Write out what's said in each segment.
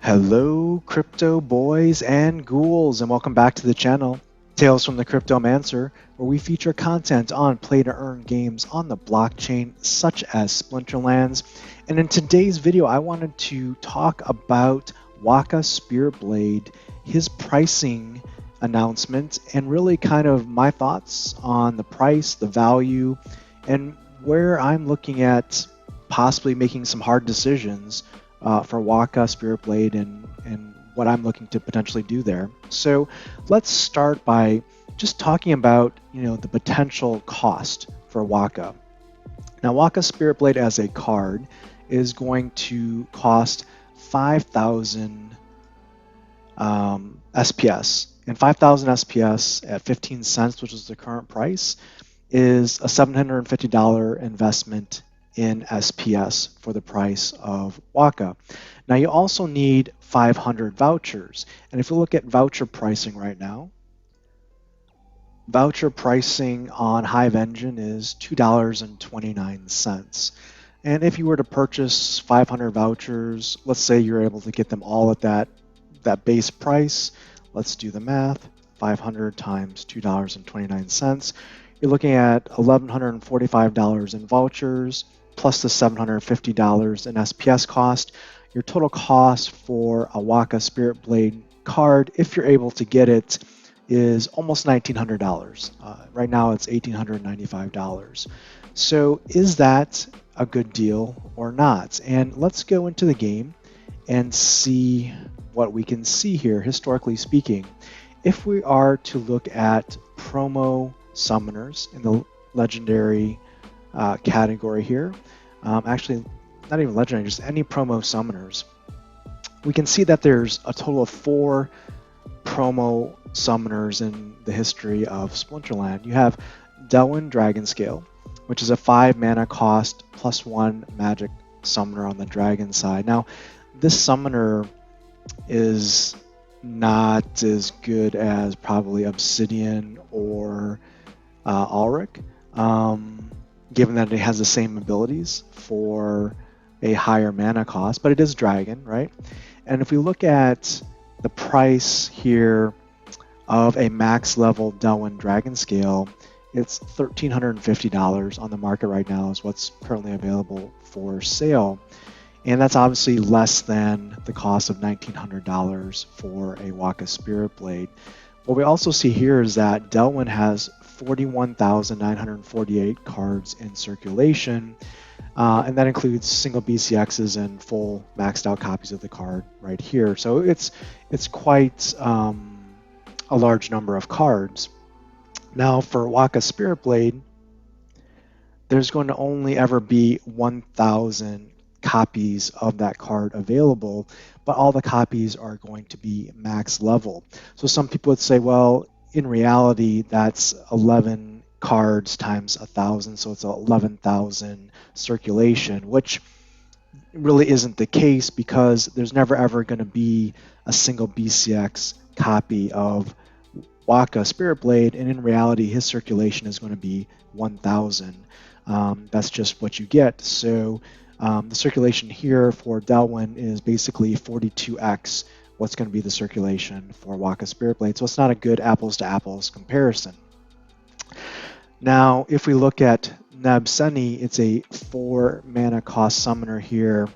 Hello, crypto boys and ghouls, and welcome back to the channel, Tales from the Cryptomancer, where we feature content on play-to-earn games on the blockchain, such as Splinterlands. And in today's video, I wanted to talk about Waka Spiritblade, his pricing announcement, and really kind of my thoughts on the price, the value, and where I'm looking at possibly making some hard decisions for Waka Spiritblade and what I'm looking to potentially do there. So let's start by just talking about the potential cost for Waka. Now Waka Spiritblade as a card is going to cost 5,000 SPS, and 5,000 SPS at 15 cents, which is the current price, is a $750 investment in SPS for the price of Waka. Now you also need 500 vouchers, and if you look at voucher pricing right now, voucher pricing on Hive Engine is $2.29. And if you were to purchase 500 vouchers, let's say you're able to get them all at that base price. Let's do the math. 500 times $2.29. You're looking at $1,145 in vouchers, plus the $750 in SPS cost. Your total cost for a Waka Spiritblade card, if you're able to get it, is almost $1,900. Right now it's $1,895. So is that a good deal or not? And let's go into the game and see what we can see here, historically speaking. If we are to look at promo summoners in the legendary category here, actually not even legendary, just any promo summoners, we can see that there's a total of 4 promo summoners in the history of Splinterland. You have Delwyn Dragonscale, which is a 5 mana cost plus 1 magic summoner on the dragon side. Now this summoner is not as good as probably Obsidian or Ulrich, given that it has the same abilities for a higher mana cost, but it is dragon, right? And if we look at the price here of a max level Delwyn Dragonscale, it's $1,350 on the market right now is what's currently available for sale. And that's obviously less than the cost of $1,900 for a Waka Spiritblade. What we also see here is that Delwyn has 41,948 cards in circulation, and that includes single BCXs and full maxed out copies of the card right here. So it's quite a large number of cards. Now for Waka Spiritblade, there's going to only ever be 1,000 copies of that card available, but all the copies are going to be max level. So some people would say, well, in reality, that's 11 cards times 1,000, so it's 11,000 circulation, which really isn't the case because there's never ever going to be a single BCX copy of Waka Spiritblade, and in reality, his circulation is going to be 1,000. That's just what you get. So the circulation here for Delwyn is basically 42x what's going to be the circulation for Waka Spiritblade. So it's not a good apples to apples comparison. Now, if we look at Nebseni, it's a 4 mana cost summoner here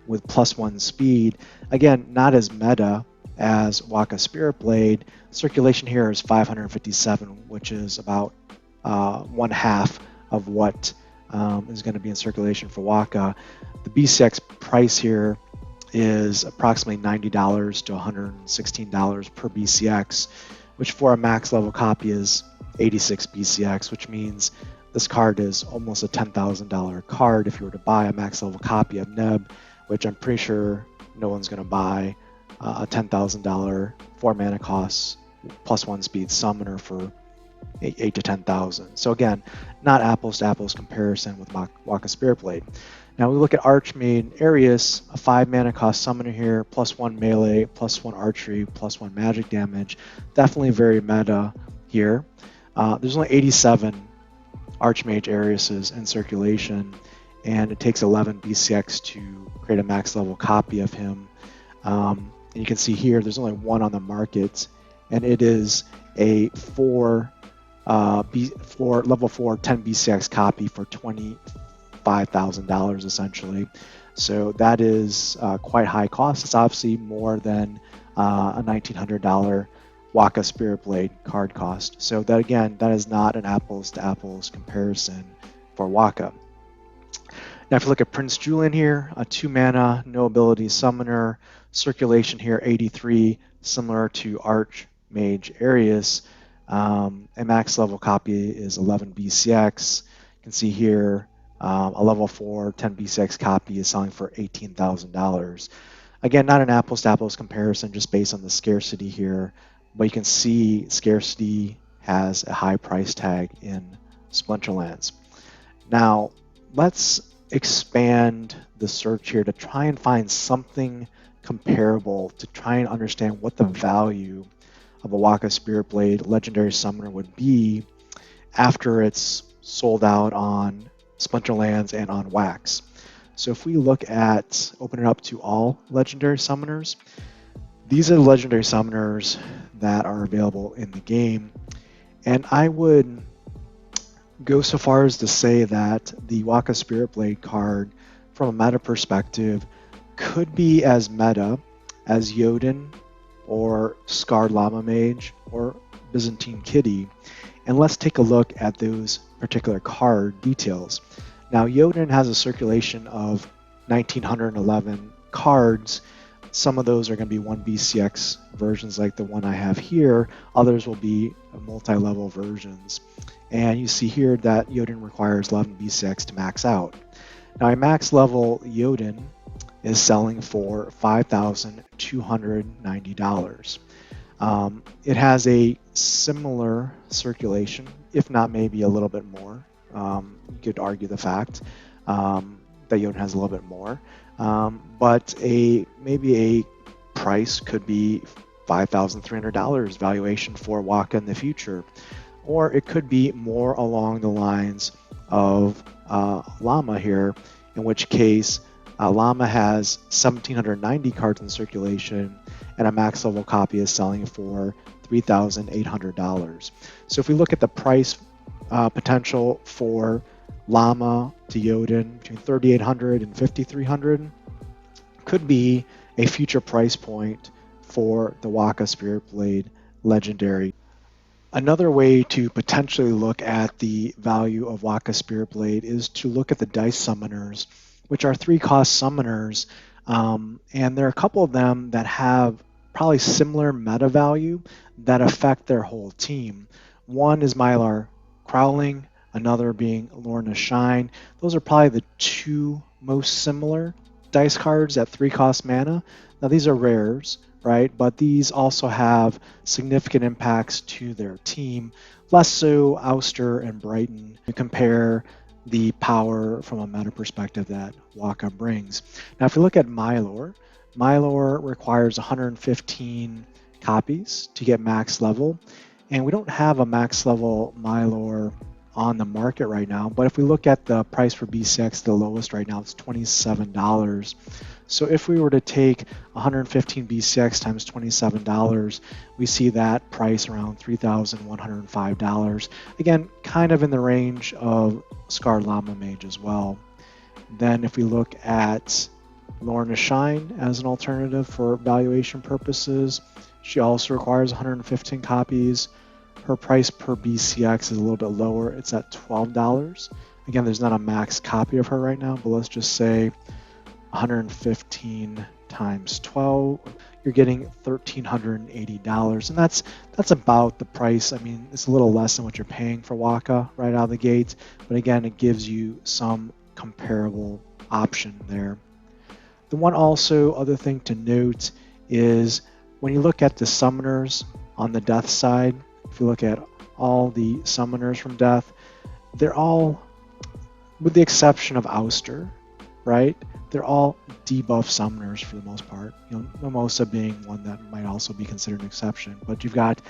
with +1 speed. Again, not as meta as Waka Spiritblade. Circulation here is 557, which is about 1/2 of what is going to be in circulation for Waka. The BCX price here is approximately $90 to $116 per BCX, which for a max level copy is 86 BCX, which means this card is almost a $10,000 card if you were to buy a max level copy of Neb, which I'm pretty sure no one's going to buy a $10,000 4 mana cost +1 speed summoner for 8 to 10,000. So again, not apples to apples comparison with Waka Spiritblade. Now we look at Archmage Arius, a 5 mana cost summoner here, +1 melee, +1 archery, +1 magic damage. Definitely very meta here. There's only 87 Archmage Ariuses in circulation, and it takes 11 BCX to create a max level copy of him. And you can see here, there's only one on the market, and it is a for level 4 10 BCX copy for $25,000 essentially. So that is quite high cost. It's obviously more than a $1,900 Waka Spiritblade card cost. So that again, that is not an apples to apples comparison for Waka. Now if you look at Prince Julian here, a 2 mana, no ability summoner, circulation here 83, similar to Archmage Arius. A max level copy is 11 BCX. You can see here a level 4 10 BCX copy is selling for $18,000. Again, not an apples to apples comparison just based on the scarcity here, but you can see scarcity has a high price tag in Splinterlands. Now, let's expand the search here to try and find something comparable to try and understand what the value of a Waka Spiritblade Legendary Summoner would be after it's sold out on Splinterlands and on Wax. So if we look at, open it up to all Legendary Summoners, these are the Legendary Summoners that are available in the game. And I would go so far as to say that the Waka Spiritblade card, from a meta perspective, could be as meta as Jotun or Scarred Llama Mage or Byzantine Kitty. And let's take a look at those particular card details. Now, Jotun has a circulation of 1,911 cards. Some of those are going to be 1 BCX versions like the one I have here. Others will be multi-level versions. And you see here that Jotun requires 11 BCX to max out. Now, a max level Jotun is selling for $5,290. It has a similar circulation, if not maybe a little bit more. You could argue the fact that Jotun has a little bit more, but maybe a price could be $5,300 valuation for Waka in the future, or it could be more along the lines of Llama here, in which case Llama has 1,790 cards in circulation, and a max level copy is selling for $3,800. So if we look at the price potential for Llama to Jotun between 3,800 and 5,300, could be a future price point for the Waka Spiritblade Legendary. Another way to potentially look at the value of Waka Spiritblade is to look at the dice summoners, which are 3-cost summoners, and there are a couple of them that have probably similar meta value that affect their whole team. One is Mylar Crowling, another being Lorna Shine. Those are probably the two most similar dice cards at 3-cost mana. Now these are rares, right? But these also have significant impacts to their team, less so Ouster and Brighton. You compare the power from a meta perspective that Waka brings. Now if you look at Mylor requires 115 copies to get max level, and we don't have a max level Mylor on the market right now, but if we look at the price for BCX, the lowest right now, it's $27. So if we were to take 115 BCX times $27, we see that price around $3,105. Again, kind of in the range of Scarred Llama Mage as well. Then if we look at Lorna Shine as an alternative for valuation purposes, she also requires 115 copies. Her price per BCX is a little bit lower. It's at $12. Again, there's not a max copy of her right now, but let's just say 115 times 12, you're getting $1,380, and that's about the price. I mean, it's a little less than what you're paying for Waka right out of the gate, but again, it gives you some comparable option there. The one other thing to note is when you look at the summoners on the death side, if you look at all the summoners from death, they're all, with the exception of Ouster, right? They're all debuff summoners for the most part. You know, Mimosa being one that might also be considered an exception. But you've got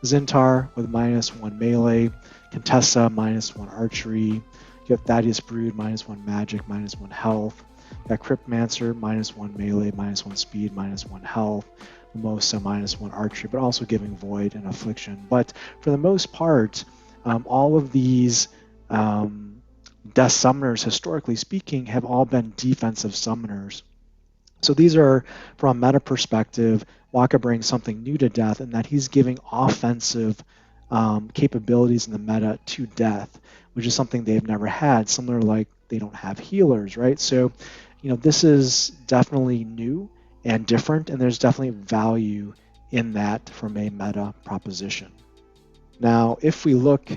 Zintar with -1 melee, Contessa -1 archery. You have Thaddeus Brood -1 magic, -1 health. Got Cryptmancer, -1 melee, -1 speed, -1 health, Mimosa, -1 archery, but also giving Void and Affliction. But for the most part, all of these Death Summoners, historically speaking, have all been defensive summoners. So these are, from a meta perspective, Waka brings something new to Death in that he's giving offensive capabilities in the meta to Death, which is something they've never had. Similar, like they don't have healers, right? So, this is definitely new and different, and there's definitely value in that from a meta proposition. Now, if we look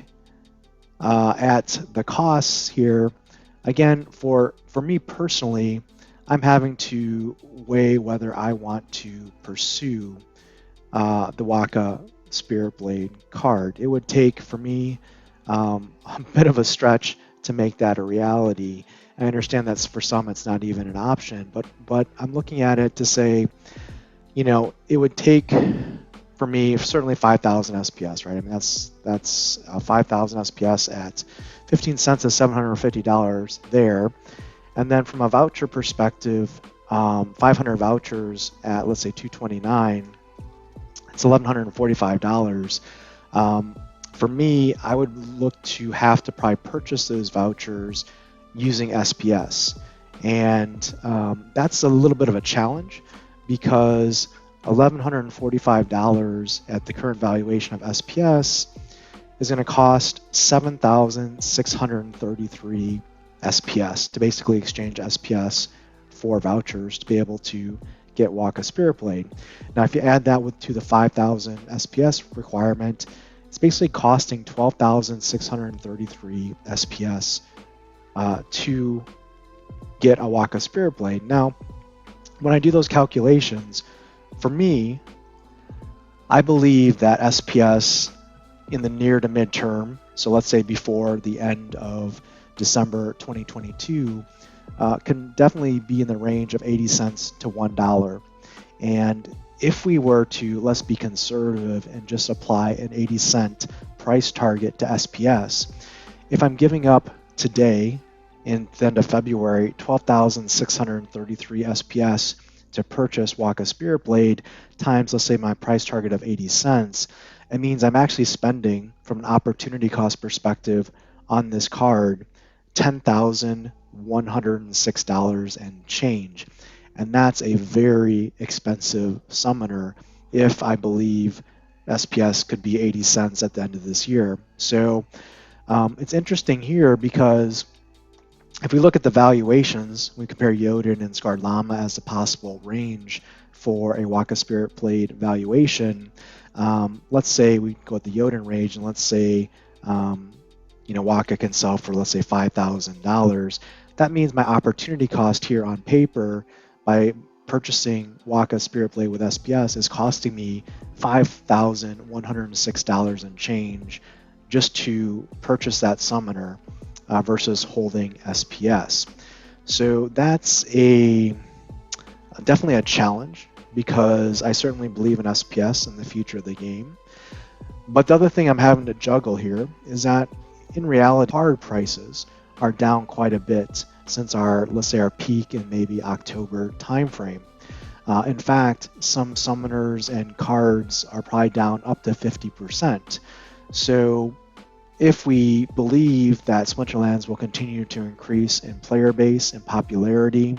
at the costs here, again, for me personally, I'm having to weigh whether I want to pursue the Waka Spiritblade card. It would take, for me, a bit of a stretch to make that a reality. I understand that for some it's not even an option, but I'm looking at it to say, it would take, for me, certainly 5,000 SPS, right? I mean, that's 5,000 SPS at 15 cents is $750 there. And then from a voucher perspective, 500 vouchers at, let's say, $229, it's $1,145. For me, I would look to have to probably purchase those vouchers using SPS. And that's a little bit of a challenge because $1,145 at the current valuation of SPS is going to cost 7,633 SPS to basically exchange SPS for vouchers to be able to get Waka Spiritblade. Now, if you add that to the 5,000 SPS requirement, it's basically costing 12,633 SPS to get a Waka Spiritblade. Now, when I do those calculations, for me, I believe that SPS in the near to midterm, so let's say before the end of December 2022, can definitely be in the range of 80 cents to $1. And if we were to, let's be conservative and just apply an 80-cent price target to SPS, if I'm giving up today, in the end of February, 12,633 SPS to purchase Waka Spiritblade times, let's say, my price target of 80 cents, it means I'm actually spending, from an opportunity cost perspective, on this card $10,106 and change. And that's a very expensive summoner if I believe SPS could be 80 cents at the end of this year. So it's interesting here because if we look at the valuations, we compare Jotun and Scarred Llama as a possible range for a Waka Spiritblade valuation. Let's say we go with the Jotun range, and let's say Waka can sell for, let's say, $5,000. That means my opportunity cost here on paper by purchasing Waka Spiritblade with SPS is costing me $5,106 and change just to purchase that summoner versus holding SPS. So that's definitely a challenge because I certainly believe in SPS in the future of the game. But the other thing I'm having to juggle here is that in reality, card prices are down quite a bit since let's say our peak in maybe October timeframe. In fact, some summoners and cards are probably down up to 50%. So if we believe that Splinterlands will continue to increase in player base and popularity,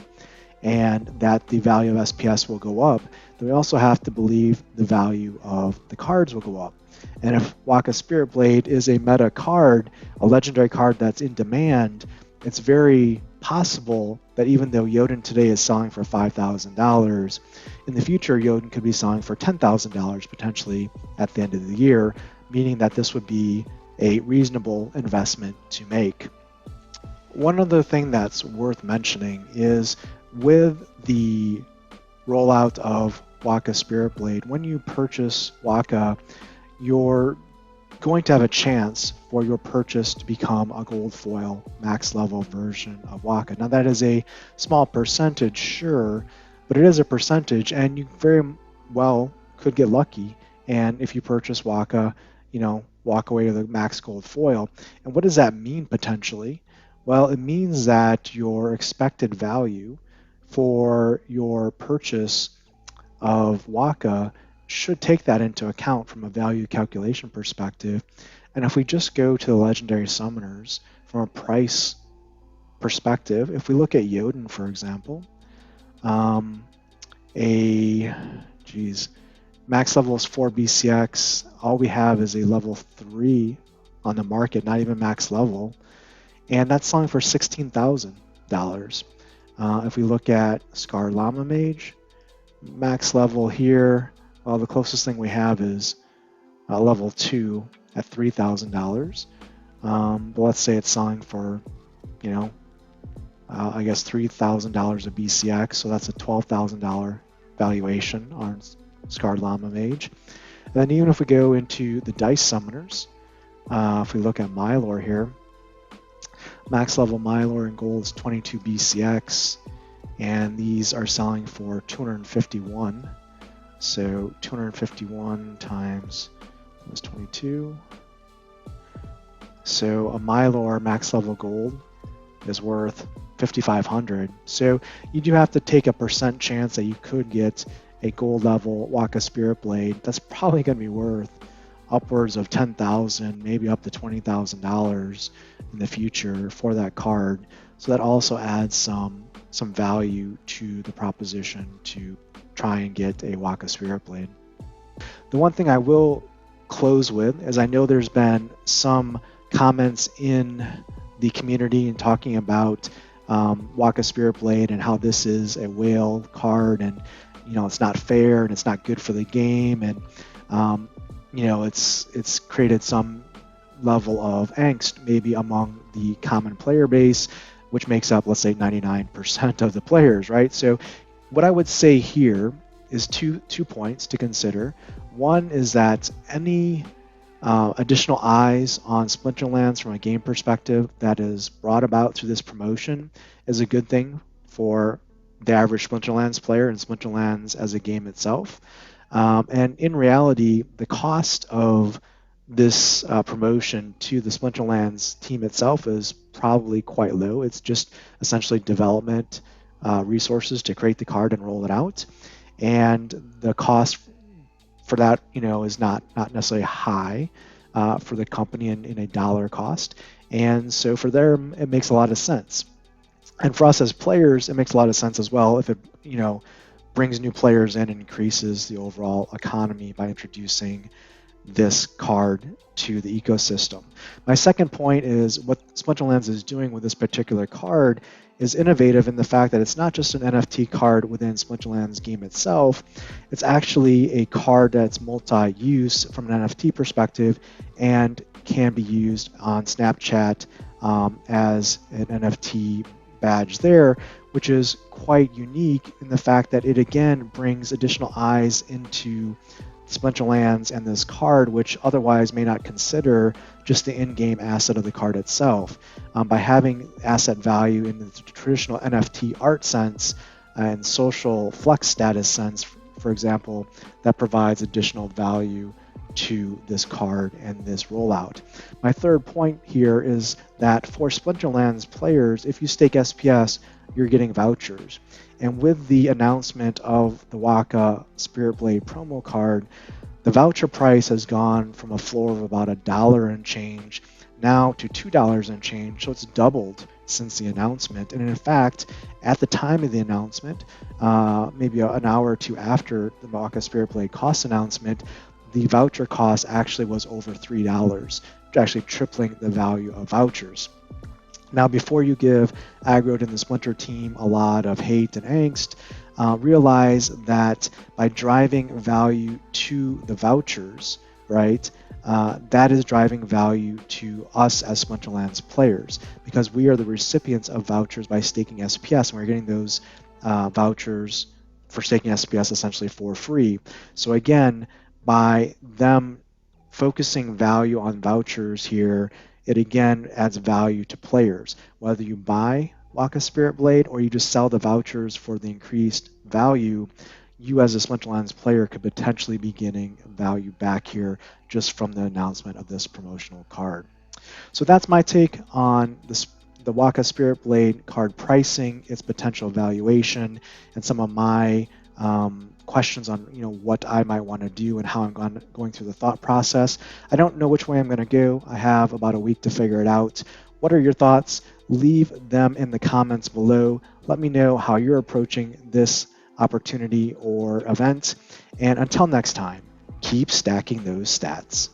and that the value of SPS will go up, then we also have to believe the value of the cards will go up. And if Waka Spiritblade is a meta card, a legendary card that's in demand, it's very possible that even though Jotun today is selling for $5,000, in the future Jotun could be selling for $10,000 potentially at the end of the year, meaning that this would be a reasonable investment to make. One other thing that's worth mentioning is with the rollout of Waka Spiritblade, when you purchase Waka, you're going to have a chance for your purchase to become a gold foil max level version of Waka. Now that is a small percentage, sure, but it is a percentage, and you very well could get lucky, and if you purchase Waka, walk away with a max gold foil. And what does that mean potentially? Well, it means that your expected value for your purchase of Waka should take that into account from a value calculation perspective. And if we just go to the legendary summoners from a price perspective, if we look at Jotun, for example, max level is 4 BCX. All we have is a level 3 on the market, not even max level, and that's selling for $16,000. If we look at Scar Llama Mage, max level here, well, the closest thing we have is level 2 at $3,000. But let's say it's selling for, I guess $3,000 a BCX, so that's a $12,000 valuation on Scarred Llama Mage. And then even if we go into the Dice Summoners, if we look at Mylor here, max level Mylor in gold is 22 BCX, and these are selling for 251. So 251 times was 22. So a Mylor max level gold is worth 5,500. So you do have to take a percent chance that you could get a gold level Waka Spiritblade. That's probably going to be worth upwards of $10,000, maybe up to $20,000 in the future for that card. So that also adds some value to the proposition to try and get a Waka Spiritblade. The one thing I will close with is I know there's been some comments in the community and talking about Waka Spiritblade and how this is a whale card, and it's not fair and it's not good for the game, and it's created some level of angst maybe among the common player base, which makes up, let's say, 99% of the players, right? So what I would say here is two points to consider. One is that any additional eyes on Splinterlands from a game perspective that is brought about through this promotion is a good thing for the average Splinterlands player and Splinterlands as a game itself. And in reality, the cost of this promotion to the Splinterlands team itself is probably quite low. It's just essentially development resources to create the card and roll it out. And the cost for that, is not necessarily high for the company in a dollar cost. And so for them, it makes a lot of sense. And for us as players, it makes a lot of sense as well if it, brings new players in and increases the overall economy by introducing this card to the ecosystem. My second point is what Splinterlands is doing with this particular card is innovative in the fact that it's not just an NFT card within Splinterlands game itself, it's actually a card that's multi-use from an NFT perspective and can be used on Snapchat as an NFT badge there, which is quite unique in the fact that it again brings additional eyes into Splinterlands and this card, which otherwise may not consider just the in-game asset of the card itself. By having asset value in the traditional NFT art sense and social flex status sense, for example, that provides additional value to this card and this rollout. My third point here is that for Splinterlands players, if you stake SPS, you're getting vouchers. And with the announcement of the Waka Spiritblade promo card, the voucher price has gone from a floor of about $1 and change now to $2 and change. So it's doubled since the announcement. And in fact, at the time of the announcement, maybe an hour or two after the Waka Spiritblade cost announcement, the voucher cost actually was over $3, actually tripling the value of vouchers. Now, before you give Aggroed and the Splinter team a lot of hate and angst, realize that by driving value to the vouchers, right, that is driving value to us as Splinterlands players, because we are the recipients of vouchers by staking SPS, and we're getting those vouchers for staking SPS essentially for free. So again, by them focusing value on vouchers here, it again adds value to players. Whether you buy Waka Spiritblade or you just sell the vouchers for the increased value, you as a Splinterlands player could potentially be getting value back here just from the announcement of this promotional card. So that's my take on the Waka Spiritblade card pricing, its potential valuation, and some of my questions on what I might want to do and how I'm going through the thought process. I don't know which way I'm going to go. I have about a week to figure it out. What are your thoughts? Leave them in the comments below. Let me know how you're approaching this opportunity or event. And until next time, keep stacking those stats.